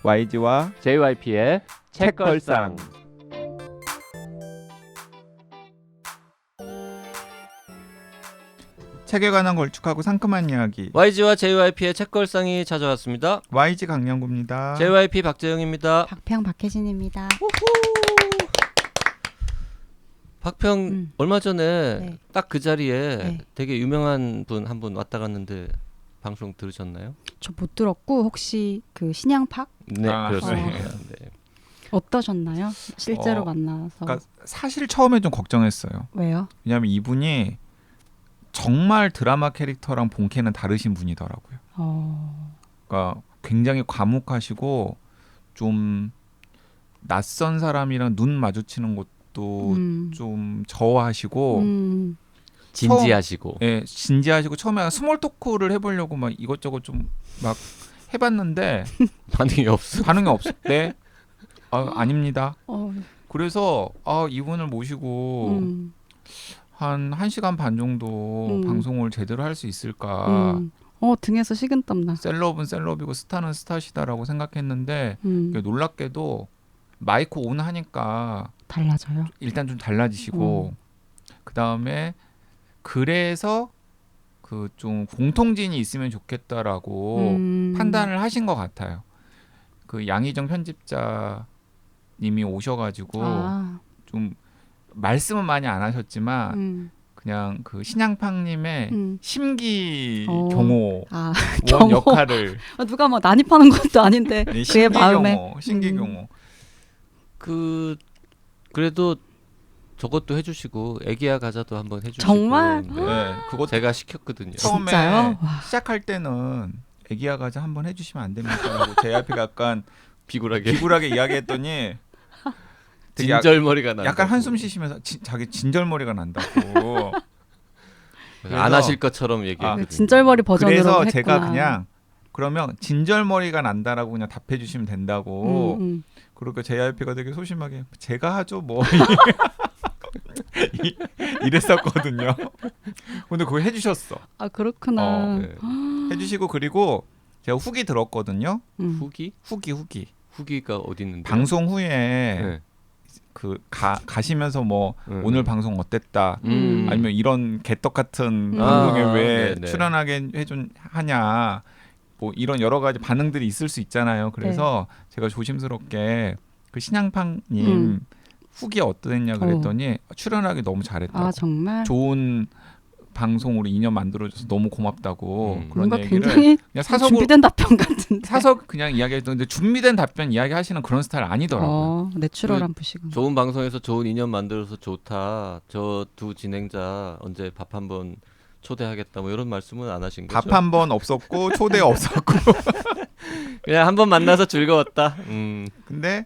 YG와 JYP의 책걸상. 책에 관한 걸쭉하고 상큼한 이야기. YG와 JYP의 책걸상이 찾아왔습니다. YG 강량구입니다. JYP 박재영입니다. 박평 박혜진입니다. 박평 얼마 전에 네. 딱 그 자리에 네. 되게 유명한 분 한 분 왔다 갔는데 방송 들으셨나요? 저 못 들었고 혹시 그 신양팍 네, 아, 그렇습니다. 네. 어떠셨나요? 실제로 만나서. 그러니까 사실 처음에 좀 걱정했어요. 왜요? 왜냐하면 이분이 정말 드라마 캐릭터랑 본캐는 다르신 분이더라고요. 그러니까 굉장히 과묵하시고 좀 낯선 사람이랑 눈 마주치는 것도 좀 저하시고 진지하시고. 예, 진지하시고 처음에 스몰 토크를 해보려고 막 이것저것 좀 막 해봤는데 반응이 없어. 반응이 없었대. 아닙니다. 어, 그래서 이분을 모시고 한 1시간 반 정도 방송을 제대로 할 수 있을까. 등에서 식은땀 나. 셀럽은 셀럽이고 스타는 스타시다라고 생각했는데 놀랍게도 마이크 온 하니까 달라져요. 일단 좀 달라지시고 그 다음에 그래서 그 좀 공통진이 있으면 좋겠다라고 판단을 하신 것 같아요. 그 양희정 편집자님이 오셔가지고 좀 말씀은 많이 안 하셨지만 그냥 그 신양팡님의 심기 경호 원 경호. 역할을 누가 뭐 난입하는 것도 아닌데 네, 그의 마음에 심기 경호. 그래도 저것도 해주시고 애기야 가자도 한번 해주시고. 정말? 네, 그거 제가 시켰거든요. 처음에 진짜요? 와. 시작할 때는 애기야 가자 한번 해주시면 안 됩니까? JYP가 약간 비굴하게 이야기했더니 되게 진절머리가 나. 약간 한숨 쉬시면서 자기 진절머리가 난다고. 안 하실 것처럼 얘기했거든요. 진절머리 버전으로 그래서 했구나. 제가 그냥 그러면 진절머리가 난다라고 그냥 답해 주시면 된다고. 그러니까 JYP가 되게 소심하게 제가 하죠 뭐 이랬었거든요. 근데 그거 해주셨어. 그렇구나. 네. 해주시고 그리고 제가 후기 들었거든요. 후기? 후기가 어디 있는데? 방송 후에 네. 그 가시면서 뭐 오늘 방송 어땠다 아니면 이런 개떡 같은 방송에 왜 네네. 출연하게 하냐 뭐 이런 여러 가지 반응들이 있을 수 있잖아요. 그래서 제가 조심스럽게 그 신양팡님 후기 어땠냐 그랬더니 출연하기 너무 잘했다고. 정말? 좋은 방송으로 인연 만들어줘서 너무 고맙다고 그런 뭔가 얘기를 굉장히 그냥 사석으로 준비된 답변 같은데. 사석 그냥 이야기했는데 준비된 답변 이야기하시는 그런 스타일 아니더라고요. 내추럴한 부시군. 좋은 방송에서 좋은 인연 만들어서 좋다. 저 두 진행자 언제 밥 한번 초대하겠다 뭐 이런 말씀은 안 하신 거죠? 밥 한 번 없었고 초대 없었고 그냥 한번 만나서 즐거웠다. 근데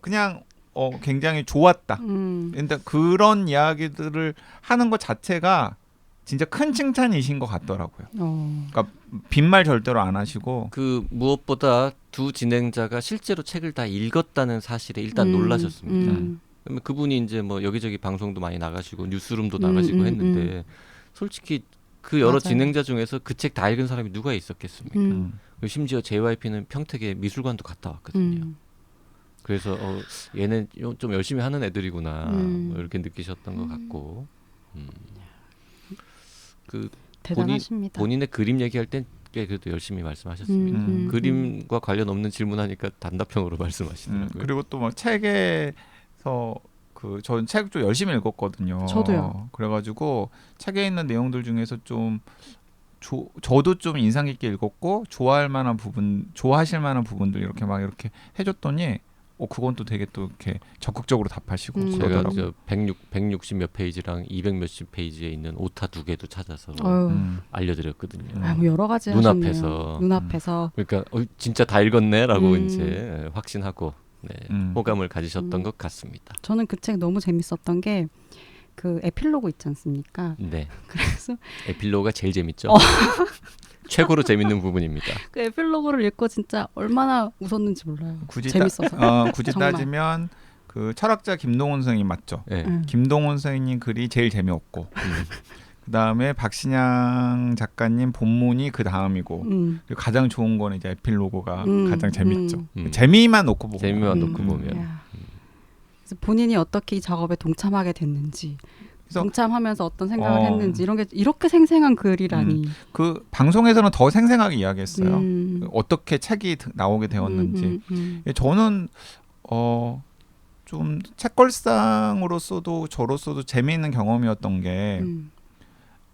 그냥 굉장히 좋았다. 근데 그런 이야기들을 하는 것 자체가 진짜 큰 칭찬이신 것 같더라고요. 그러니까 빈말 절대로 안 하시고 그 무엇보다 두 진행자가 실제로 책을 다 읽었다는 사실에 일단 놀라셨습니다. 그러면 그분이 이제 뭐 여기저기 방송도 많이 나가시고 뉴스룸도 나가시고 했는데 솔직히 그 여러 맞아요. 진행자 중에서 그 책 다 읽은 사람이 누가 있었겠습니까? 그리고 심지어 JYP는 평택에 미술관도 갔다 왔거든요. 그래서 얘는 좀 열심히 하는 애들이구나 뭐 이렇게 느끼셨던 것 같고 그 대단하십니다. 본인의 그림 얘기할 땐 꽤 그래도 열심히 말씀하셨습니다. 그림과 관련 없는 질문하니까 단답형으로 말씀하시더라고요. 그리고 또 막 책에서 전 책 좀 열심히 읽었거든요. 저도요. 그래가지고 책에 있는 내용들 중에서 좀 저도 좀 인상 깊게 읽었고 좋아하실 만한 부분들 이렇게 해줬더니 그건 또 되게 또 이렇게 적극적으로 답하시고 제가 그러더라고요. 160 몇 페이지랑 200 몇십 페이지에 있는 오타 2개도 찾아서 알려드렸거든요. 뭐 여러 가지 눈앞에서. 눈앞에서. 그러니까 진짜 다 읽었네라고 이제 확신하고 호감을 가지셨던 것 같습니다. 저는 그 책 너무 재밌었던 게 그 에필로그 있지 않습니까? 네. 그래서 에필로그가 제일 재밌죠. 최고로 재밌는 부분입니다. 그 에필로그를 읽고 진짜 얼마나 웃었는지 몰라요. 재밌어서. 굳이 정말. 따지면 그 철학자 김동훈 선생님 맞죠? 네. 김동훈 선생님 글이 제일 재미없고 그다음에 박신양 작가님 본문이 그 다음이고 그리고 가장 좋은 거는 이제 에필로그가 가장 재밌죠. 재미만 놓고 보고 재미만 놓고 보면 그래서 본인이 어떻게 이 작업에 동참하게 됐는지 동참하면서 어떤 생각을 했는지 이런 게 이렇게 생생한 글이라니. 그 방송에서는 더 생생하게 이야기했어요. 어떻게 책이 나오게 되었는지. 저는 좀 책걸상으로서도 저로서도 재미있는 경험이었던 게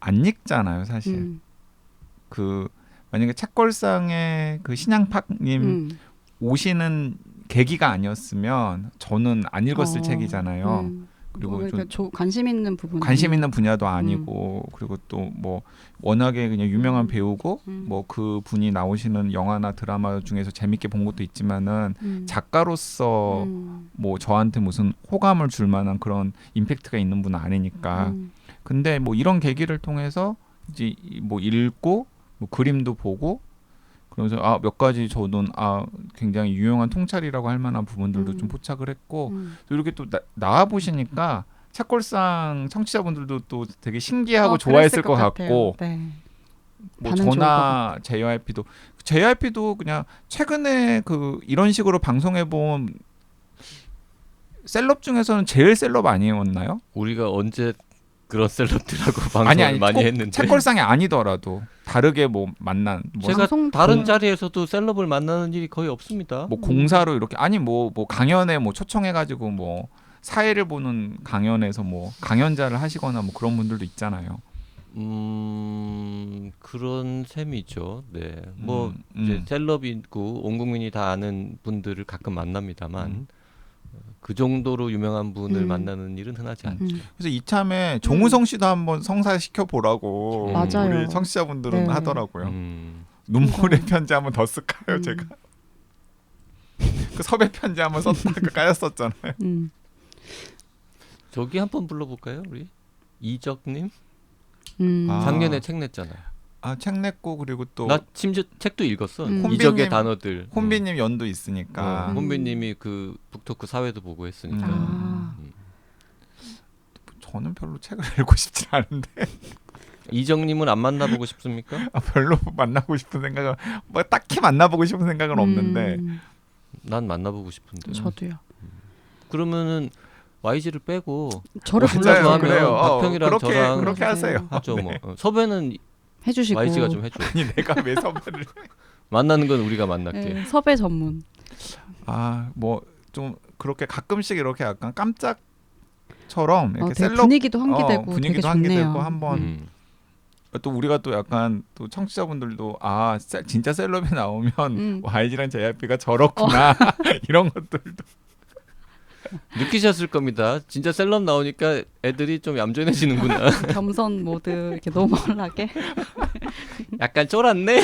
안 읽잖아요, 사실. 그 만약에 책걸상에 그 신양팍님 오시는 계기가 아니었으면 저는 안 읽었을 책이잖아요. 그리고 좀 관심 있는 부분, 관심 있는 분야도 아니고 그리고 또 뭐 워낙에 그냥 유명한 배우고 뭐 그 분이 나오시는 영화나 드라마 중에서 재밌게 본 것도 있지만은 작가로서 뭐 저한테 무슨 호감을 줄 만한 그런 임팩트가 있는 분은 아니니까. 근데 뭐 이런 계기를 통해서 이제 뭐 읽고 뭐 그림도 보고 그래서 몇 가지 저는 굉장히 유용한 통찰이라고 할 만한 부분들도 좀 포착을 했고 또 이렇게 또 나와 보시니까 책걸상 청취자분들도 또 되게 신기하고 좋아했을 것 같고 네. 뭐 저나 JYP도 그냥 최근에 그 이런 식으로 방송해 본 셀럽 중에서는 제일 셀럽 아니었나요? 우리가 언제 그런 셀럽들하고 방송을 많이 했는데 책걸상이 아니더라도 다르게 뭐 만난 제가 다른 자리에서도 셀럽을 만나는 일이 거의 없습니다. 뭐 공사로 이렇게 뭐 강연에 뭐 초청해가지고 뭐 사회를 보는 강연에서 뭐 강연자를 하시거나 뭐 그런 분들도 있잖아요. 그런 셈이죠. 네, 뭐 이제 셀럽이고 온 국민이 다 아는 분들을 가끔 만납니다만. 그 정도로 유명한 분을 만나는 일은 흔하지 않죠. 그래서 이참에 정우성 씨도 한번 성사시켜 보라고 우리 청취자분들은 하더라고요. 눈물의 편지 한번 더 쓸까요, 제가? 그 섭외 편지 한번 썼다가 까였었잖아요. 저기 한번 불러볼까요, 우리 이적님? 작년에 책 냈잖아요. 책 냈고 그리고 또 나 심지어 책도 읽었어. 이적의 단어들. 혼비님 연도 있으니까. 혼비님이 그 북토크 사회도 보고 했으니까. 저는 별로 책을 읽고 싶지 않은데. 이정님은 안 만나보고 싶습니까? 별로 만나고 싶은 생각은 뭐 딱히 만나보고 싶은 생각은 없는데. 난 만나보고 싶은데. 저도요. 그러면은 YG를 빼고 저를 불러서 하면 박평이랑 저랑 그렇게 하세요. 하죠. 네. 뭐 섭외는 해주시고 YG가 좀 해줘. 아니 내가 왜 섭외를 만나는 건 우리가 만날게. 네, 섭외 전문. 뭐 좀 그렇게 가끔씩 이렇게 약간 깜짝처럼 이렇게 셀럽 분위기도 환기되고 분위기도 되게 환기되고 좋네요. 한번 또 우리가 또 약간 또 청취자분들도 진짜 셀럽이 나오면 YG랑 JYP가 저렇구나 이런 것들도 느끼셨을 겁니다. 진짜 셀럽 나오니까 애들이 좀 얌전해지는구나. 겸손 모드 이렇게 노멀하게. 약간 쫄았네.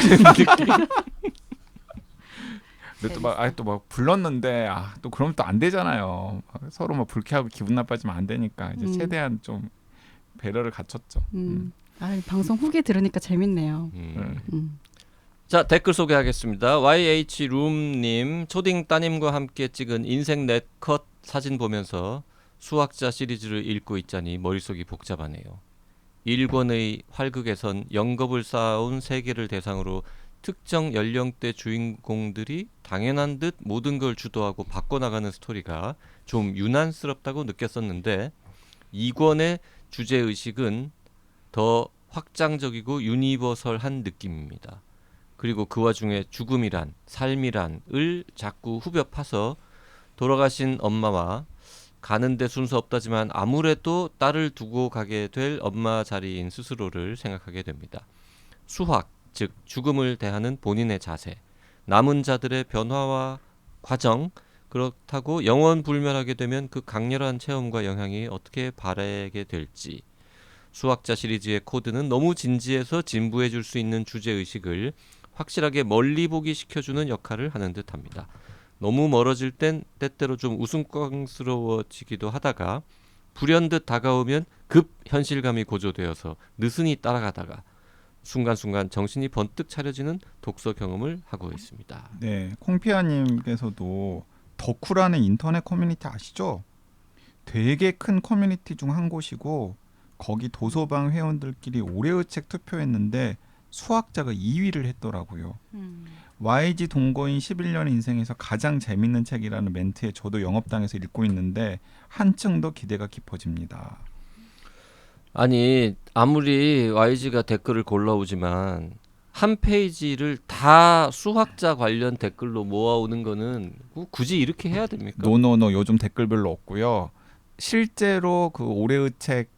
근데 또 막 불렀는데 또 그러면 또 안 되잖아요. 서로 막 불쾌하고 기분 나빠지면 안 되니까 이제 최대한 좀 배려를 갖췄죠. 방송 후기 들으니까 재밌네요. 자, 댓글 소개하겠습니다. YH룸님, 초딩 따님과 함께 찍은 인생 넷컷 사진 보면서 수학자 시리즈를 읽고 있자니 머릿속이 복잡하네요. 1권의 활극에선 영겁을 쌓아온 세계를 대상으로 특정 연령대 주인공들이 당연한 듯 모든 걸 주도하고 바꿔나가는 스토리가 좀 유난스럽다고 느꼈었는데 2권의 주제의식은 더 확장적이고 유니버설한 느낌입니다. 그리고 그 와중에 죽음이란, 삶이란을 자꾸 후벼 파서 돌아가신 엄마와 가는데 순서 없다지만 아무래도 딸을 두고 가게 될 엄마 자리인 스스로를 생각하게 됩니다. 수학, 즉 죽음을 대하는 본인의 자세, 남은 자들의 변화와 과정, 그렇다고 영원 불멸하게 되면 그 강렬한 체험과 영향이 어떻게 발하게 될지. 수학자 시리즈의 코드는 너무 진지해서 진부해 줄 수 있는 주제의식을 확실하게 멀리 보기 시켜주는 역할을 하는 듯합니다. 너무 멀어질 땐 때때로 좀 우스꽝스러워지기도 하다가 불현듯 다가오면 급 현실감이 고조되어서 느슨히 따라가다가 순간순간 정신이 번뜩 차려지는 독서 경험을 하고 있습니다. 네, 콩피아님께서도 덕후라는 인터넷 커뮤니티 아시죠? 되게 큰 커뮤니티 중 한 곳이고 거기 도서방 회원들끼리 올해의 책 투표했는데 수학자가 2위를 했더라고요. YG 동거인 11년 인생에서 가장 재밌는 책이라는 멘트에 저도 영업당에서 읽고 있는데 한층 더 기대가 깊어집니다. 아니 아무리 YG가 댓글을 골라오지만 한 페이지를 다 수학자 관련 댓글로 모아오는 거는 굳이 이렇게 해야 됩니까? 노노노 요즘 댓글 별로 없고요. 실제로 그 올해의 책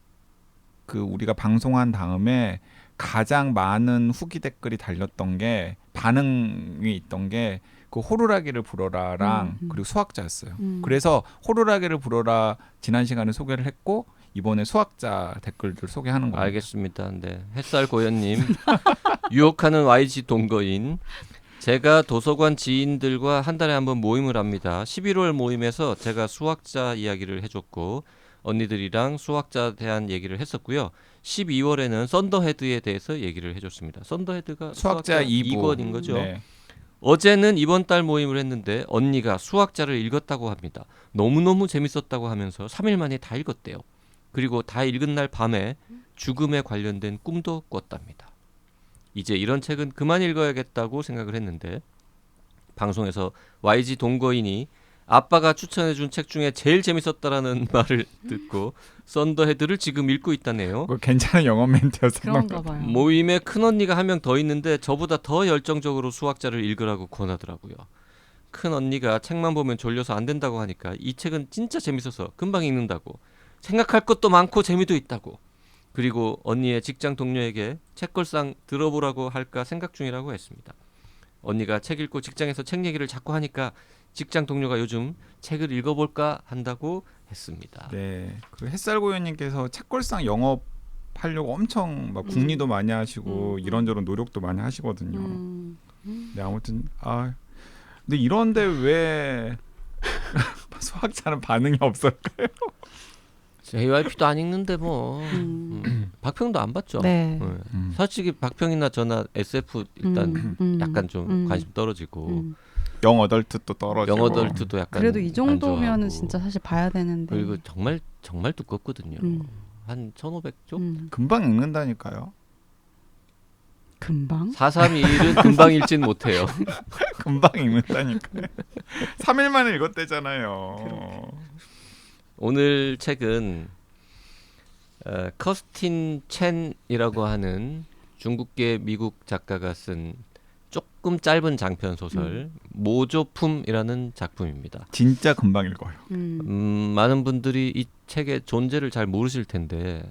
그 우리가 방송한 다음에 가장 많은 후기 댓글이 달렸던 게 반응이 있던 게 그 호루라기를 불어라랑 그리고 수학자였어요. 그래서 호루라기를 불어라 지난 시간에 소개를 했고 이번에 수학자 댓글들 소개하는 거예요. 알겠습니다. 네. 햇살 고현님 유혹하는 YG 동거인 제가 도서관 지인들과 한 달에 한 번 모임을 합니다. 11월 모임에서 제가 수학자 이야기를 해줬고 언니들이랑 수학자에 대한 얘기를 했었고요. 12월에는 썬더헤드에 대해서 얘기를 해줬습니다. 썬더헤드가 수학자 2권인 거죠. 네. 어제는 이번 달 모임을 했는데 언니가 수학자를 읽었다고 합니다. 너무너무 재밌었다고 하면서 3일 만에 다 읽었대요. 그리고 다 읽은 날 밤에 죽음에 관련된 꿈도 꿨답니다. 이제 이런 책은 그만 읽어야겠다고 생각을 했는데 방송에서 YG 동거인이 아빠가 추천해준 책 중에 제일 재밌었다라는 말을 듣고 썬더헤드를 지금 읽고 있다네요. 괜찮은 영어 멘트였어요. 그런가 봐요. 모임에 큰언니가 한 명 더 있는데 저보다 더 열정적으로 수학자를 읽으라고 권하더라고요. 큰언니가 책만 보면 졸려서 안 된다고 하니까 이 책은 진짜 재밌어서 금방 읽는다고, 생각할 것도 많고 재미도 있다고, 그리고 언니의 직장 동료에게 책걸상 들어보라고 할까 생각 중이라고 했습니다. 언니가 책 읽고 직장에서 책 얘기를 자꾸 하니까 직장 동료가 요즘 책을 읽어볼까 한다고 했습니다. 네, 그 햇살고현님께서 책걸상 영업하려고 엄청 막 궁리도 많이 하시고 이런저런 노력도 많이 하시거든요. 네, 아무튼 근데 이런데 왜 수학자는 반응이 없을까요? JYP도 안 읽는데 뭐 박평도 안 봤죠. 네. 솔직히 박평이나 저나 SF 일단 약간 좀 관심 떨어지고 영어덜트도 떨어지고 영어덜트도 약간 그래도 이 안 정도면은 좋아하고. 진짜 사실 봐야 되는데. 그리고 정말 두껍거든요. 한 1500조? 금방 읽는다니까요. 금방? 431은 금방 읽진 못해요. 금방 읽는다니까요. 3일 만에 읽었대잖아요. 오늘 책은 커스틴 첸이라고 하는 중국계 미국 작가가 쓴 조금 짧은 장편 소설 모조품이라는 작품입니다. 진짜 금방 읽어요. 많은 분들이 이 책의 존재를 잘 모르실 텐데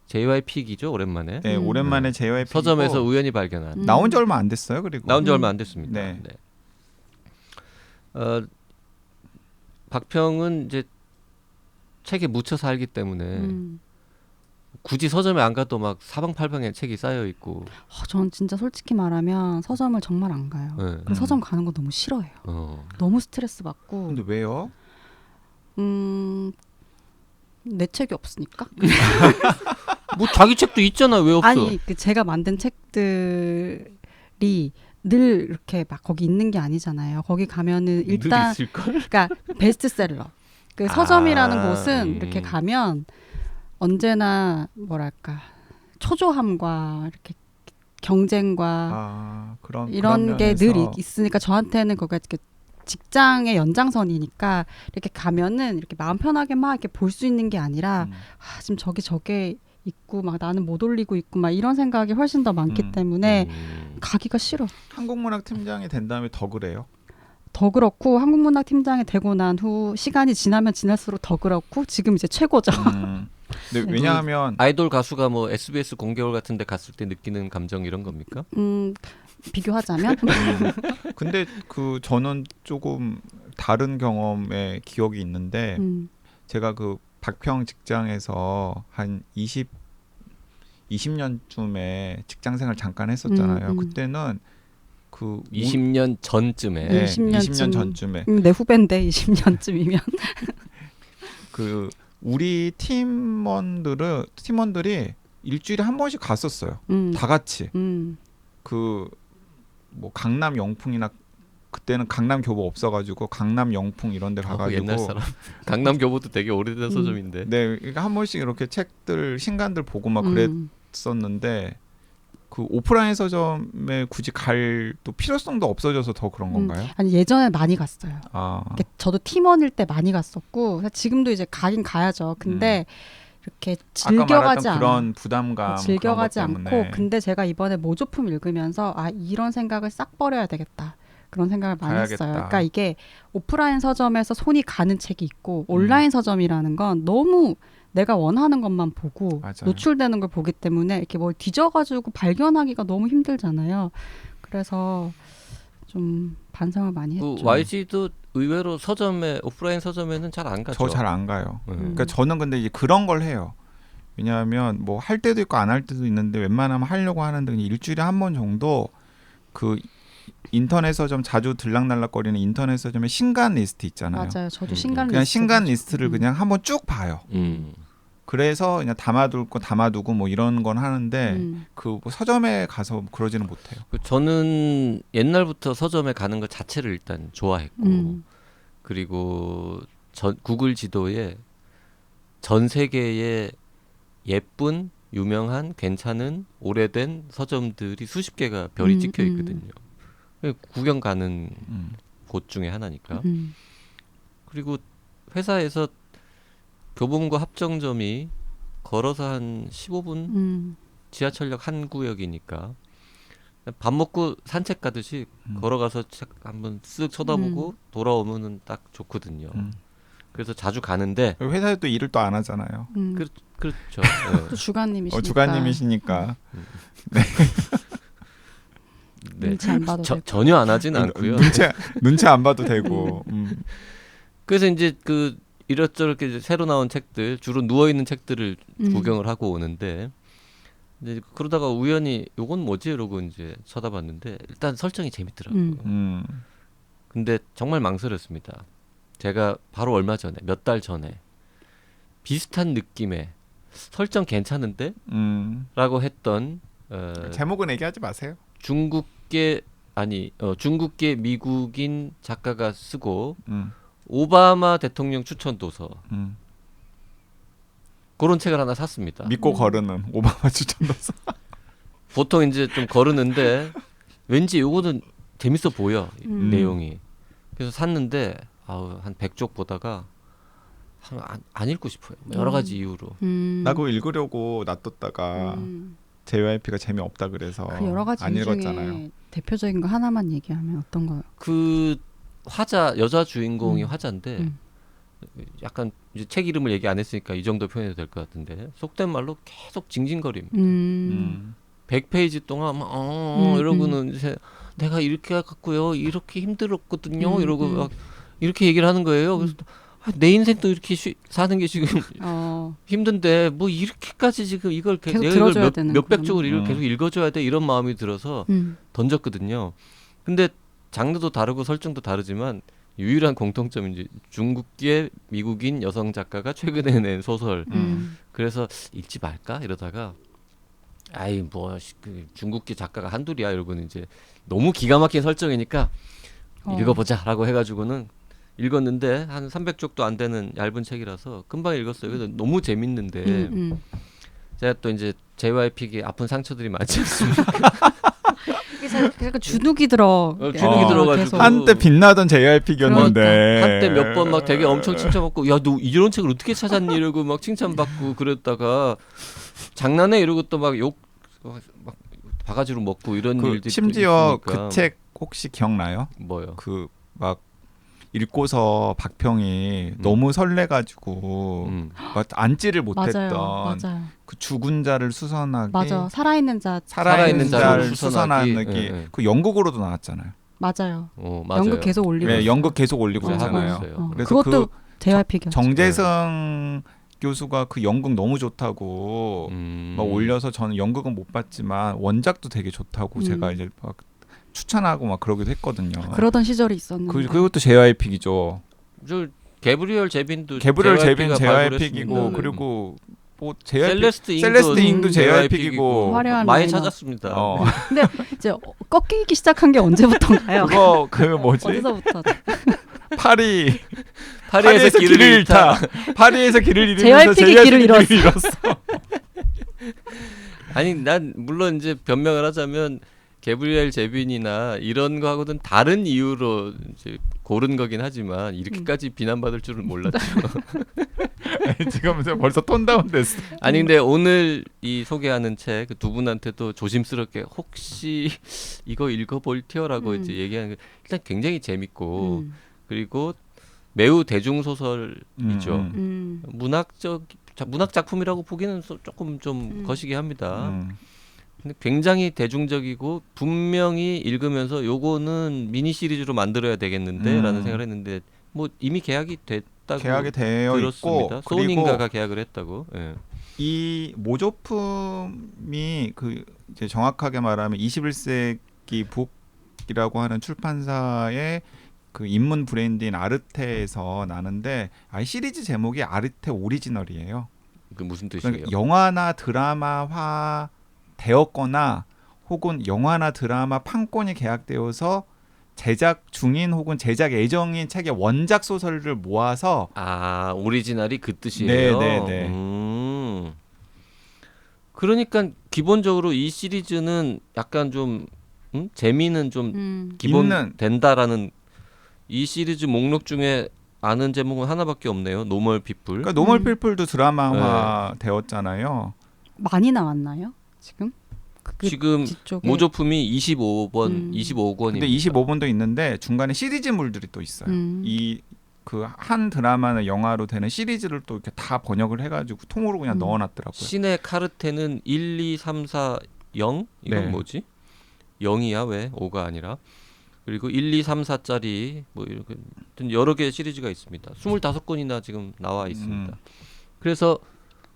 JYP이죠, 오랜만에. 네, 오랜만에 JYP 서점에서 우연히 발견한. 나온 지 얼마 안 됐어요. 그리고 나온 지 얼마 안 됐습니다. 네. 네. 박평은 이제 책에 묻혀 살기 때문에 굳이 서점에 안 가도 막 사방팔방에 책이 쌓여 있고. 전 진짜 솔직히 말하면 서점을 정말 안 가요. 네. 서점 가는 거 너무 싫어해요. 너무 스트레스 받고. 근데 왜요? 내 책이 없으니까. 뭐 자기 책도 있잖아. 왜 없어? 아니 제가 만든 책들이 늘 이렇게 막 거기 있는 게 아니잖아요. 거기 가면은 일단 늘 있을걸? 그러니까 베스트셀러. 그 서점이라는 곳은 이렇게 가면 언제나 뭐랄까 초조함과 이렇게 경쟁과 이런 게 늘 있으니까 저한테는 거기가 이렇게 직장의 연장선이니까 이렇게 가면은 이렇게 마음 편하게 막 이렇게 볼 수 있는 게 아니라 지금 저게 있고 막 나는 못 올리고 있고 막 이런 생각이 훨씬 더 많기 때문에 가기가 싫어. 한국문학 팀장이 된 다음에 더 그래요? 더 그렇고 한국문학 팀장이 되고 난 후 시간이 지나면 지날수록 더 그렇고 지금 이제 최고죠. 근데 왜냐하면 아이돌 가수가 뭐 SBS 공개월 같은 데 갔을 때 느끼는 감정 이런 겁니까? 비교하자면 근데 저는 조금 다른 경험의 기억이 있는데 제가 그 박평 직장에서 한 20년쯤에 직장생활 잠깐 했었잖아요. 그때는 20년 전쯤에. 네, 20년 전쯤에. 내 후배인데 20년쯤이면 우리 팀원들이 일주일에 한 번씩 갔었어요. 다 같이. 뭐 강남 영풍이나 그때는 강남 교보 없어가지고 강남 영풍 이런 데 가가지고 옛날 사람. 강남 교보도 되게 오래된 서점인데. 네, 그러니까 한 번씩 이렇게 책들 신간들 보고 막 그랬었는데 그 오프라인 서점에 굳이 갈 또 필요성도 없어져서 더 그런 건가요? 아니 예전에 많이 갔어요. 아. 저도 팀원일 때 많이 갔었고 지금도 이제 가긴 가야죠. 근데 이렇게 즐겨가지 않아. 그런 부담감 즐겨가지 그런 것 때문에. 않고 근데 제가 이번에 모조품 읽으면서 이런 생각을 싹 버려야 되겠다. 그런 생각을 많이 가야겠다. 했어요. 그러니까 이게 오프라인 서점에서 손이 가는 책이 있고 온라인 서점이라는 건 너무 내가 원하는 것만 보고 맞아요. 노출되는 걸 보기 때문에 이렇게 뭘 뒤져가지고 발견하기가 너무 힘들잖아요. 그래서 좀 반성을 많이 했죠. YG도 의외로 오프라인 서점에는 잘 안 가죠. 저 잘 안 가요. 그러니까 저는 근데 이제 그런 걸 해요. 왜냐하면 뭐 할 때도 있고 안 할 때도 있는데 웬만하면 하려고 하는데 일주일에 한 번 정도 그 인터넷 서점 자주 들락날락거리는 인터넷 서점의 신간 리스트 있잖아요. 맞아요. 저도 신간 그냥 리스트 신간 리스트를 그냥 한번 쭉 봐요. 그래서 그냥 담아두고 뭐 이런 건 하는데 그 뭐 서점에 가서 그러지는 못해요. 저는 옛날부터 서점에 가는 것 자체를 일단 좋아했고 그리고 구글 지도에 전 세계의 예쁜 유명한 괜찮은 오래된 서점들이 수십 개가 별이 찍혀 있거든요. 구경 가는 곳 중에 하나니까. 그리고 회사에서 교보문고 합정점이 걸어서 한 15분 지하철역 한 구역이니까 밥 먹고 산책 가듯이 걸어가서 책 한번 쓱 쳐다보고 돌아오면은 딱 좋거든요. 그래서 자주 가는데 회사에 또 일을 또 안 하잖아요. 그렇죠. 또 주간님이시니까. 주간님이시니까. 네. 네. 눈치 안 봐도 되고. 전혀 안 하진 않고요. 눈치 안 봐도 되고. 그래서 이제 그 이렇저렇게 이제 새로 나온 책들 주로 누워 있는 책들을 구경을 하고 오는데 이제 그러다가 우연히 요건 뭐지 이러고 이제 쳐다봤는데 일단 설정이 재밌더라고요. 근데 정말 망설였습니다. 제가 바로 얼마 전에 몇 달 전에 비슷한 느낌의 설정 괜찮은데? 라고 했던 제목은 얘기하지 마세요. 중국계 미국인 작가가 쓰고 오바마 대통령 추천 도서 그런 책을 하나 샀습니다. 믿고 거르는 오바마 추천 도서. 보통 이제 좀 거르는데 왠지 요거는 재밌어 보여 내용이. 그래서 샀는데 한 100쪽 보다가 안 읽고 싶어요. 여러 가지 이유로. 나 그거 읽으려고 놔뒀다가 JYP가 재미없다 그래서 그 여러 가지 안 이유 읽었잖아요. 중에 대표적인 거 하나만 얘기하면 어떤 거요? 그 여자 주인공이 화자인데 약간 이제 책 이름을 얘기 안 했으니까 이 정도 표현해도 될 것 같은데 속된 말로 계속 징징거립니다. 100페이지 동안 막 이러고는 이제 내가 이렇게 갖고요 이렇게 힘들었거든요 이러고 막 이렇게 얘기를 하는 거예요. 그래서 내 인생도 이렇게 사는 게 지금 힘든데 뭐 이렇게까지 지금 이걸 계속 들어줘야 되는 몇백 쪽을 계속 읽어줘야 돼 이런 마음이 들어서 던졌거든요. 근데 장르도 다르고 설정도 다르지만 유일한 공통점은 이제 중국계 미국인 여성 작가가 최근에 낸 소설. 그래서 읽지 말까 이러다가 중국계 작가가 한둘이야 이러고는 이제 너무 기가 막힌 설정이니까 읽어보자라고 해가지고는 읽었는데 한 300쪽도 안 되는 얇은 책이라서 금방 읽었어요. 그래서 너무 재밌는데 제가 또 이제 JYP에게 아픈 상처들이 많지 않습니까? 그래서 주눅이 들어가지고 한때 빛나던 JYP였는데 한때 몇 번 막 되게 엄청 칭찬받고 야 너 이런 책을 어떻게 찾았니 이러고 막 칭찬받고 그랬다가 장난해 이러고 또 막 욕 막 바가지로 먹고 이런 일들이 심지어 있으니까. 그 책 혹시 기억나요? 뭐요? 그 막 읽고서 박평이 너무 설레가지고 막 앉지를 못했던 맞아요. 그 죽은 자를 수선하기 맞아. 살아있는 자를 수선하기 그 영국으로도 나왔잖아요. 맞아요. 맞아요. 연극 계속 올리고 네, 연극 계속 올리고 있잖아요. 그래서 그것도 JYP가 정재승 교수가 그 연극 너무 좋다고 막 올려서 저는 연극은 못 봤지만 원작도 되게 좋다고 제가 이제 막 추천하고 막 그러기도 했거든요. 그러던 시절이 있었는데. 그것도 JYP이죠. 저 게브리엘 제빈도 JYP이고 그리고 뭐 JYP, 셀레스트 잉도 JYP이고 화려한 많이 라인업. 찾았습니다. 근데 이제 꺾이기 시작한 게 언제부터인가요? 그거 그 뭐지? 어디서부터? 파리에서 길을 잃다. 파리에서 길을 잃으면서 JYP가 길을 잃었어. 아니 난 물론 이제 변명을 하자면 개브리엘 제빈이나 이런 거하고는 다른 이유로 이제 고른 거긴 하지만 이렇게까지 비난받을 줄은 몰랐죠. 지금 벌써 톤 다운 됐어. 아니 근데 오늘 이 소개하는 책 두 분한테도 조심스럽게 혹시 이거 읽어볼티어라고 이제 얘기하는 게 일단 굉장히 재밌고 그리고 매우 대중 소설이죠. 문학 작품이라고 보기는 조금 좀 거시기 합니다. 근데 굉장히 대중적이고 분명히 읽으면서 요거는 미니 시리즈로 만들어야 되겠는데라는 생각을 했는데 뭐 이미 계약이 됐다고 계약이 되어 들었습니다. 있고 소닌가가 계약을 했다고. 예. 이 모조품이 그 이제 정확하게 말하면 21세기 북이라고 하는 출판사의 그 입문 브랜드인 아르테에서 나는데 시리즈 제목이 아르테 오리지널이에요. 그 무슨 뜻이에요? 그러니까 영화나 드라마화 되었거나 혹은 영화나 드라마 판권이 계약되어서 제작 중인 혹은 제작 예정인 책의 원작 소설을 모아서 오리지널이 그 뜻이에요. 네네네. 그러니까 기본적으로 이 시리즈는 약간 좀 재미는 좀 기본 된다라는 이 시리즈 목록 중에 아는 제목은 하나밖에 없네요. 노멀 피플. 그러니까 노멀 피플도 드라마화 되었잖아요. 많이 나왔나요? 지금? 지금 뒤쪽에. 모조품이 25권입니다. 근데 25번도 있는데 중간에 시리즈물들이 또 있어요. 이 그 한 드라마나 영화로 되는 시리즈를 또 이렇게 다 번역을 해가지고 통으로 그냥 넣어놨더라고요. 신의 카르테는 1, 2, 3, 4, 0? 이건 네. 뭐지? 0이야 왜? 5가 아니라. 그리고 1, 2, 3, 4짜리 뭐 이렇게 여러 개의 시리즈가 있습니다. 25권이나 지금 나와 있습니다. 그래서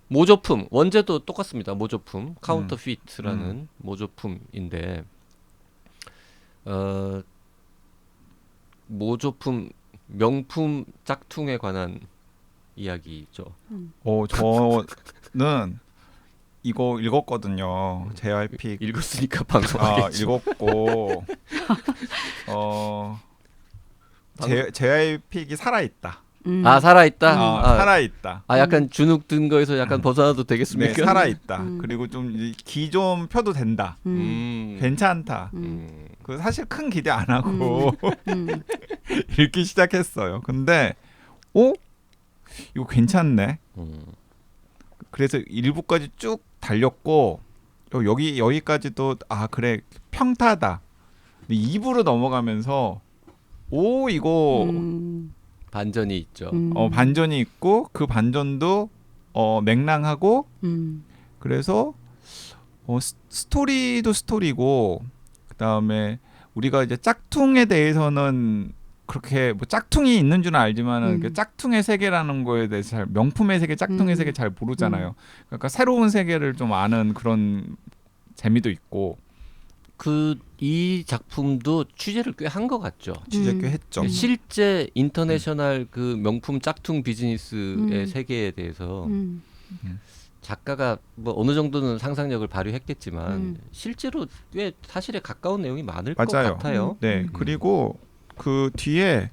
모조품, 원제도 똑같습니다. 모조품, 카운터피트라는 모조품인데 모조품 명품 짝퉁에 관한 이야기죠. 저는 이거 읽었거든요. JYP 읽었으니까 방송하겠죠. 읽었고 JYP이 살아있다. 살아있다. 살아있다. 약간 주눅 든 거에서 약간 벗어나도 되겠습니까? 네, 살아있다. 그리고 좀 기 좀 펴도 된다. 괜찮다. 그 사실 큰 기대 안 하고 읽기 시작했어요. 근데 이거 괜찮네. 그래서 1부까지 쭉 달렸고 여기까지도 그래 평타다. 2부로 넘어가면서 이거 반전이 있죠. 반전이 있고 그 반전도 맹랑하고 그래서 스토리도 스토리고 그다음에 우리가 이제 짝퉁에 대해서는 그렇게 뭐 짝퉁이 있는 줄은 알지만은 그 짝퉁의 세계라는 거에 대해서 명품의 세계, 짝퉁의 세계 잘 모르잖아요. 그러니까 새로운 세계를 좀 아는 그런 재미도 있고. 이 작품도 취재를 꽤 한 것 같죠. 취재 꽤 했죠. 실제 인터내셔널 그 명품 짝퉁 비즈니스의 세계에 대해서 작가가 뭐 어느 정도는 상상력을 발휘했겠지만 실제로 꽤 사실에 가까운 내용이 많을 것 같아요. 네, 그리고 그 뒤에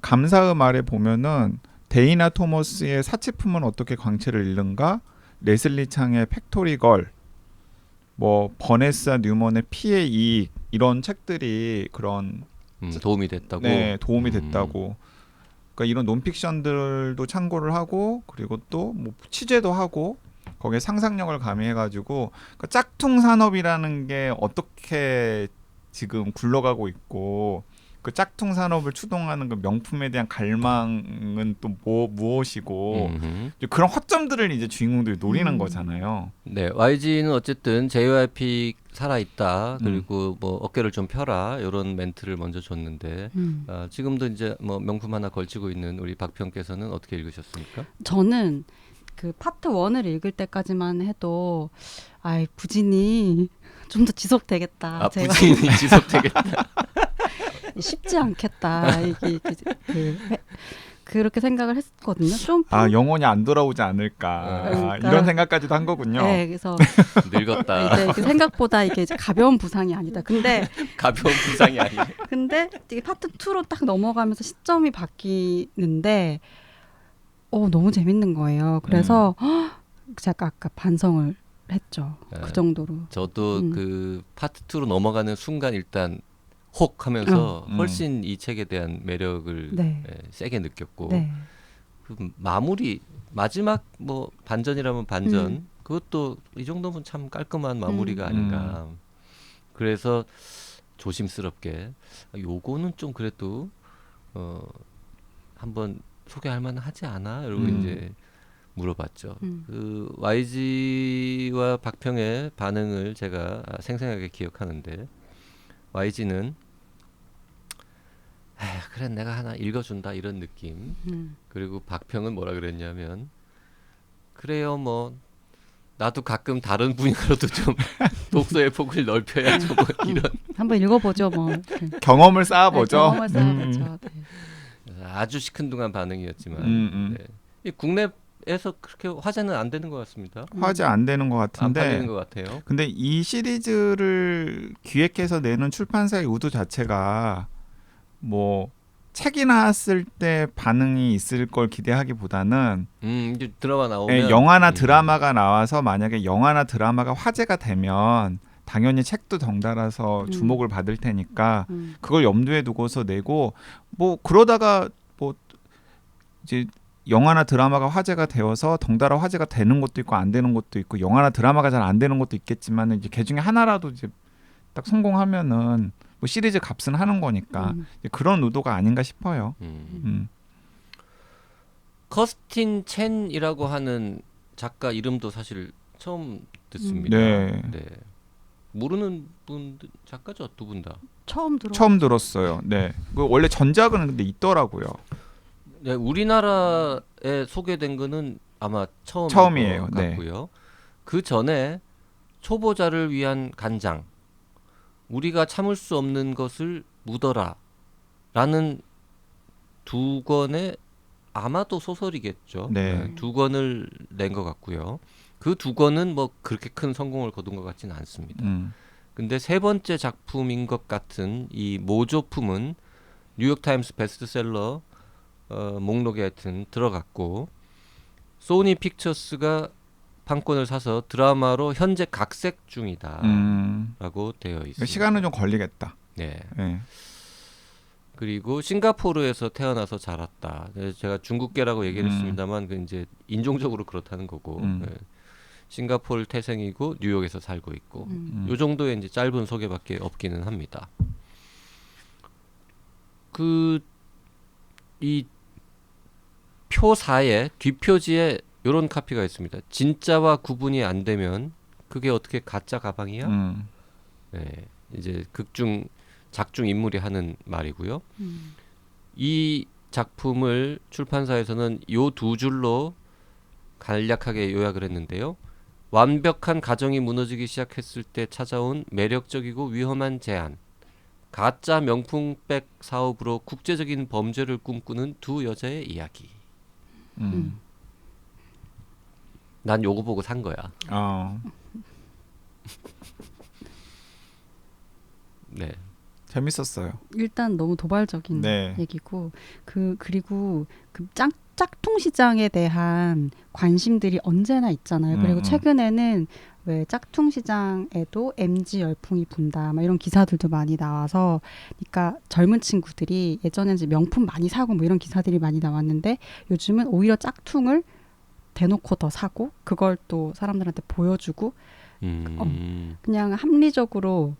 감사의 말에 보면은 데이나 토머스의 사치품은 어떻게 광채를 잃는가, 레슬리 창의 팩토리걸, 뭐 버네사 뉴먼의 피해 이익 이런 책들이 그런 도움이 됐다고. 네, 도움이 됐다고. 그러니까 이런 논픽션들도 참고를 하고 그리고 또 뭐 취재도 하고 거기에 상상력을 가미해가지고 그러니까 짝퉁 산업이라는 게 어떻게 지금 굴러가고 있고 그 짝퉁 산업을 추동하는 그 명품에 대한 갈망은 또 무엇이고 그런 허점들을 이제 주인공들이 노리는 거잖아요. 네, YG는 어쨌든 JYP 살아있다. 그리고 뭐 어깨를 좀 펴라 이런 멘트를 먼저 줬는데 지금도 이제 뭐 명품 하나 걸치고 있는 우리 박평께서는 어떻게 읽으셨습니까? 저는 그 파트 1을 읽을 때까지만 해도 부진이 좀 더 지속되겠다. 부진이 지속되겠다. 쉽지 않겠다. 이게 그렇게 생각을 했거든요. 좀 영혼이 안 돌아오지 않을까 그러니까. 이런 생각까지도 한 거군요. 네, 그래서 늙었다. 이제 그 생각보다 이게 이제 가벼운 부상이 아니다. 근데 가벼운 부상이 아니야. 근데 이게 파트 2로 딱 넘어가면서 시점이 바뀌는데 너무 재밌는 거예요. 그래서 제가 아까 반성을 했죠. 네. 그 정도로. 저도 그 파트 2로 넘어가는 순간 일단 혹 하면서 훨씬 이 책에 대한 매력을 네. 세게 느꼈고 네. 그 마무리 마지막 뭐 반전이라면 반전 그것도 이 정도면 참 깔끔한 마무리가 아닌가. 그래서 조심스럽게 요거는 좀 그래도 한번 소개할 만하지 않아? 이러고 이제 물어봤죠. 그 YG와 박평의 반응을 제가 생생하게 기억하는데 YG는 그래 내가 하나 읽어준다 이런 느낌. 그리고 박평은 뭐라 그랬냐면 그래요 뭐 나도 가끔 다른 분야로도 좀 독서의 폭을 넓혀야죠 뭐 이런 한번 읽어보죠 뭐. 경험을 쌓아보죠. 네, 경험을 쌓아보죠. 네. 아주 시큰둥한 반응이었지만 네. 이 국내에서 그렇게 화제는 안 되는 것 같습니다. 화제 안 되는 것 안 같은데. 팔리는 것 같아요. 근데 이 시리즈를 기획해서 내는 출판사의 의도 자체가 뭐 책이 나왔을 때 반응이 있을 걸 기대하기보다는 이제 드라마 나오면 영화나 드라마가 나와서 만약에 영화나 드라마가 화제가 되면 당연히 책도 덩달아서 주목을 받을 테니까 그걸 염두에 두고서 내고 뭐 그러다가 뭐 이제 영화나 드라마가 화제가 되어서 덩달아 화제가 되는 것도 있고 안 되는 것도 있고 영화나 드라마가 잘 안 되는 것도 있겠지만 이제 그 중에 하나라도 이제 딱 성공하면은 뭐 시리즈 값은 하는 거니까 그런 의도가 아닌가 싶어요. 커스틴 첸이라고 하는 작가 이름도 사실 처음 듣습니다. 네. 네. 모르는 분 작가죠 두 분 다. 처음 들었어요. 네. 그 원래 전작은 근데 있더라고요. 네, 우리나라에 소개된 거는 아마 처음이에요. 것 같고요. 그 전에 초보자를 위한 간장, 우리가 참을 수 없는 것을 묻어라라는 두 권의 아마도 소설이겠죠. 네. 두 권을 낸 것 같고요. 그 두 권은 뭐 그렇게 큰 성공을 거둔 것 같지는 않습니다. 근데 세 번째 작품인 것 같은 이 모조품은 뉴욕타임스 베스트셀러 목록에 하여튼 들어갔고 소니 픽처스가 판권을 사서 드라마로 현재 각색 중이다라고 되어 있습니다. 시간은 좀 걸리겠다. 네. 네. 그리고 싱가포르에서 태어나서 자랐다. 제가 중국계라고 얘기를 했습니다만 그 이제 인종적으로 그렇다는 거고 네. 싱가포르 태생이고 뉴욕에서 살고 있고 요 정도의 이제 짧은 소개밖에 없기는 합니다. 그 이 표 4에 뒷표지에 이런 카피가 있습니다. 진짜와 구분이 안 되면 그게 어떻게 가짜 가방이야? 네, 이제 작중 인물이 하는 말이고요. 이 작품을 출판사에서는 요 두 줄로 간략하게 요약을 했는데요. 완벽한 가정이 무너지기 시작했을 때 찾아온 매력적이고 위험한 제안. 가짜 명품백 사업으로 국제적인 범죄를 꿈꾸는 두 여자의 이야기. 난 요거 보고 산 거야. 네. 재밌었어요. 일단 너무 도발적인 얘기고 그리고 그 짝퉁 시장에 대한 관심들이 언제나 있잖아요. 그리고 최근에는 왜 짝퉁 시장에도 MG 열풍이 분다, 막 이런 기사들도 많이 나와서, 그러니까 젊은 친구들이 예전에는 이제 명품 많이 사고 뭐 이런 기사들이 많이 나왔는데 요즘은 오히려 짝퉁을 대놓고 더 사고 그걸 또 사람들한테 보여주고 그냥 합리적으로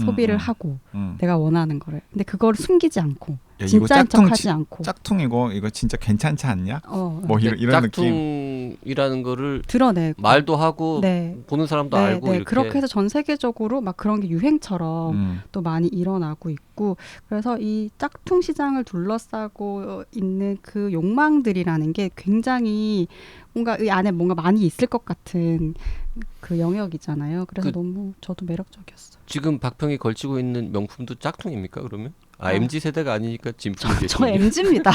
소비를 하고 내가 원하는 거를. 근데 그걸 숨기지 않고 진짜인 척하지 않고. 짝퉁이고 이거 진짜 괜찮지 않냐? 뭐 이런 느낌. 짝퉁이라는 거를 드러내고 말도 하고 보는 사람도 알고 이렇게. 그렇게 해서 전 세계적으로 막 그런 게 유행처럼 또 많이 일어나고 있고, 그래서 이 짝퉁 시장을 둘러싸고 있는 그 욕망들이라는 게 굉장히 뭔가 이 안에 뭔가 많이 있을 것 같은 그 영역이잖아요. 그래서 너무 저도 매력적이었어요. 지금 박평이 걸치고 있는 명품도 짝퉁입니까 그러면? MZ 세대가 아니니까 진품이겠죠. 저 MZ입니다.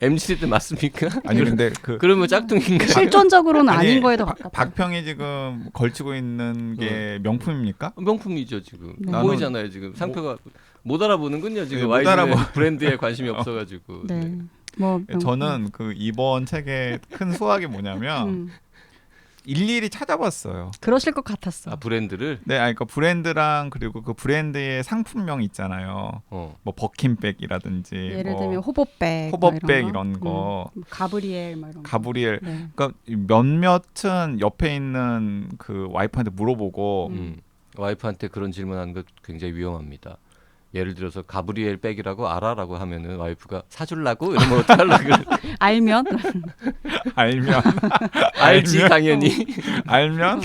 MZ 세대 맞습니까? 아니 근데 그러면 짝퉁인가? 실존적으로는 아니, 아닌 거에 더 가깝다. 박평이 지금 걸치고 있는 게 명품입니까? 명품이죠 지금. 네. 보이잖아요 지금 상표가 못 알아보는군요 지금. 네, 못 YG 알아보- 브랜드에 관심이 없어가지고. 네. 뭐 저는 그 이번 책의 큰 수확이 뭐냐면 일일이 찾아봤어요. 그러실 것 같았어. 브랜드를. 네, 아니 그러니까 브랜드랑 그리고 그 브랜드의 상품명 있잖아요. 뭐 버킨백이라든지 예를 뭐 들면 호보백, 호버백 뭐 이런 거. 가브리엘 뭐 이런 거. 가브리엘. 네. 그러니까 몇몇은 옆에 있는 그 와이프한테 물어보고 와이프한테 그런 질문하는 거 굉장히 위험합니다. 예를 들어서 가브리엘 백이라고 알아라고 하면은 와이프가 사줄라고 이러면 어떡하려고. 알면 알면 알지 당연히. 알면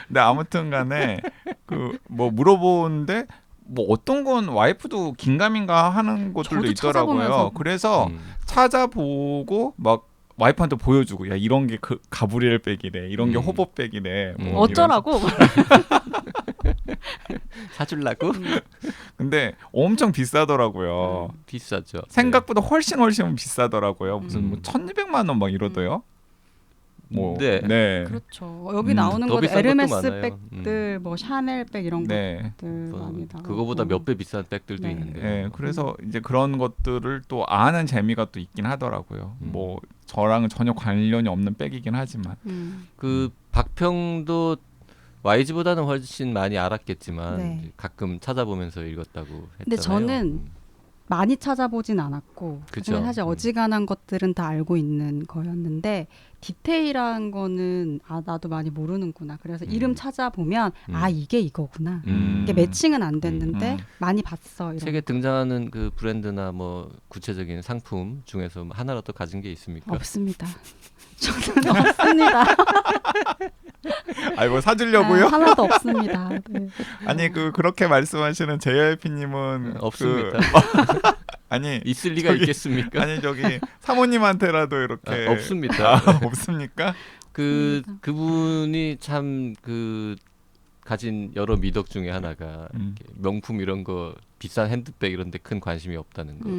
근데 아무튼간에 그 뭐 물어보는데 뭐 어떤 건 와이프도 긴가민가 하는 것들도 저도 있더라고요. 찾아보면서. 그래서 찾아보고 막 와이프한테 보여주고 야 이런 게 그 가브리엘 백이래, 이런 게 호버백이래. 뭐 어쩌라고? 사줄라고? 근데 엄청 비싸더라고요. 비싸죠. 생각보다 훨씬 비싸더라고요. 무슨 뭐 1,200만 원 막 이러더요. 뭐 네. 그렇죠. 여기 나오는 더 거 비싼 것도 에르메스 많아요. 백들, 뭐 샤넬 백 이런 네. 것들 많이 나오고. 그거보다 몇 배 비싼 백들도 네. 있는데. 예, 그래서 이제 그런 것들을 또 아는 재미가 또 있긴 하더라고요. 뭐 저랑은 전혀 관련이 없는 백이긴 하지만. 그 박평도 YG보다는 훨씬 많이 알았겠지만 네. 가끔 찾아보면서 읽었다고 했잖아요. 근데 저는 많이 찾아보진 않았고 그쵸. 그중에 사실 어지간한 것들은 다 알고 있는 거였는데 디테일한 거는 나도 많이 모르는구나. 그래서 이름 찾아보면 이게 이거구나. 이게 매칭은 안 됐는데 많이 봤어. 이런 책에 등장하는 그 브랜드나 뭐 구체적인 상품 중에서 하나라도 가진 게 있습니까? 없습니다. 저는 없습니다. 아이고 사주려고요? 하나도 없습니다. 네. 아니 그렇게 말씀하시는 JYP님은 없습니다. 아니 있을 리가 있겠습니까? 아니 저기 사모님한테라도 이렇게 없습니다. 없습니까? 그분이 참 그 가진 여러 미덕 중에 하나가 이렇게 명품 이런 거 비싼 핸드백 이런 데 큰 관심이 없다는 거.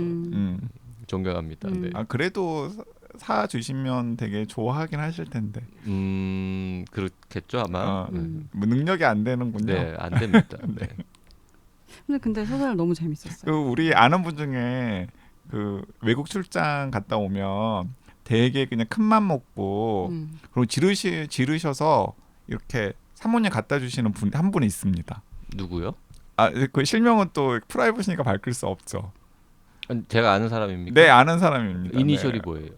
존경합니다. 네. 그래도 사 주시면 되게 좋아하긴 하실 텐데. 그렇겠죠 아마. 뭐 능력이 안 되는군요. 네, 안 됩니다. 네. 근데 소설 너무 재밌었어요. 그 우리 아는 분 중에 그 외국 출장 갔다 오면 되게 그냥 큰맘 먹고 그리고 지르셔서 이렇게 사모님 갖다 주시는 분 한 분이 있습니다. 누구요? 그 실명은 또 프라이버시니까 밝힐 수 없죠. 제가 아는 사람입니까? 네, 아는 사람입니다. 이니셜이 네. 뭐예요?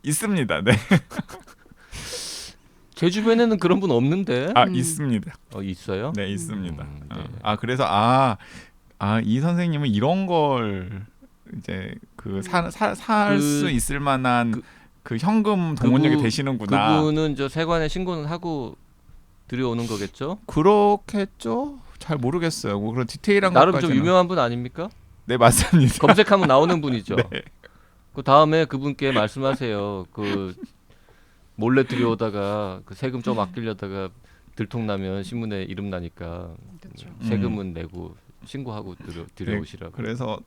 있습니다. 네. 제 주변에는 그런 분 없는데. 있습니다. 있어요? 네, 있습니다. 네. 그래서 이 선생님은 이런 걸 이제 그 살 수 있을 만한 그 현금 동원력이 되시는구나. 그분은 저 세관에 신고는 하고 들여오는 거겠죠? 그렇겠죠? 잘 모르겠어요. 뭐 그런 디테일한 나름 것까지는. 좀 유명한 분 아닙니까? 네, 맞습니다. 검색하면 나오는 분이죠. 네. 그 다음에 그분께 말씀하세요. 그 몰래 들여오다가 그 세금 좀 아끼려다가 들통나면 신문에 이름 나니까 그렇죠. 세금은 내고 신고하고 들여오시라고. 그래서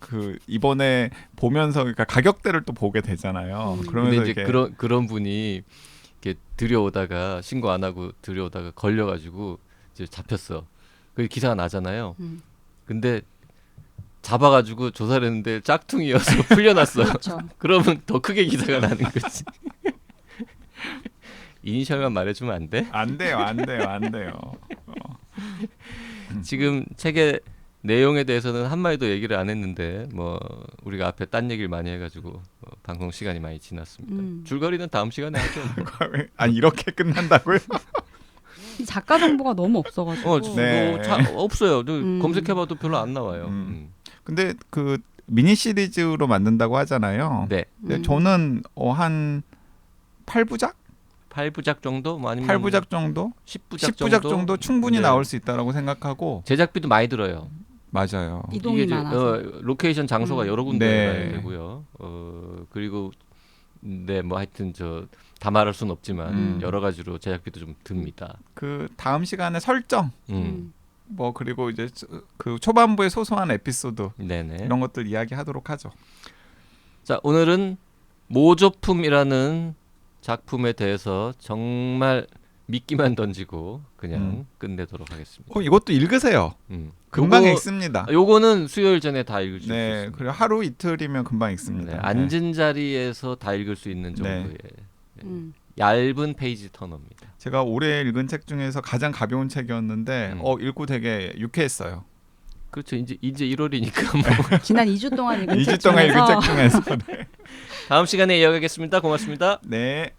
그 이번에 보면서 그러니까 가격대를 또 보게 되잖아요. 그러면서 근데 이제 그런 분이 이렇게 들여오다가 신고 안 하고 들여오다가 걸려가지고 이제 잡혔어. 그 기사가 나잖아요. 근데 잡아가지고 조사를 했는데 짝퉁이어서 풀려났어. 그렇죠. 그러면 더 크게 기사가 나는 거지. 이니셜만 말해주면 안 돼? 안 돼요. 지금 책의 내용에 대해서는 한마디도 얘기를 안 했는데 뭐 우리가 앞에 딴 얘기를 많이 해가지고 방송 시간이 많이 지났습니다. 줄거리는 다음 시간에 하죠. 이렇게 끝난다고요? 작가 정보가 너무 없어가지고. 네. 없어요. 검색해봐도 별로 안 나와요. 근데 그 미니 시리즈로 만든다고 하잖아요. 네. 저는 한 8부작? 8부작 정도? 뭐 아니면 8부작 정도? 10부작 정도 충분히 네. 나올 수 있다라고 생각하고. 제작비도 많이 들어요. 맞아요. 이동이 많아서. 로케이션 장소가 여러 군데 네. 되고요. 그리고 뭐 하여튼 다 말할 수는 없지만 여러 가지로 제작비도 좀 듭니다. 그 다음 시간에 설정. 뭐 그리고 이제 그 초반부의 소소한 에피소드 네네. 이런 것들 이야기하도록 하죠. 자, 오늘은 모조품이라는 작품에 대해서 정말 미끼만 던지고 그냥 끝내도록 하겠습니다. 이것도 읽으세요. 금방 읽습니다. 요거는 수요일 전에 다 읽을 수 네, 있습니다. 그리고 하루 이틀이면 금방 읽습니다. 네, 앉은 자리에서 다 읽을 수 있는 정도의 얇은 페이지 터너입니다. 제가 올해 읽은 책 중에서 가장 가벼운 책이었는데 읽고 되게 유쾌했어요. 그렇죠. 이제 1월이니까 뭐. 지난 2주 동안 읽은 2주 동안 읽은 책 중에서. 다음 시간에 이어가겠습니다. 고맙습니다. 네.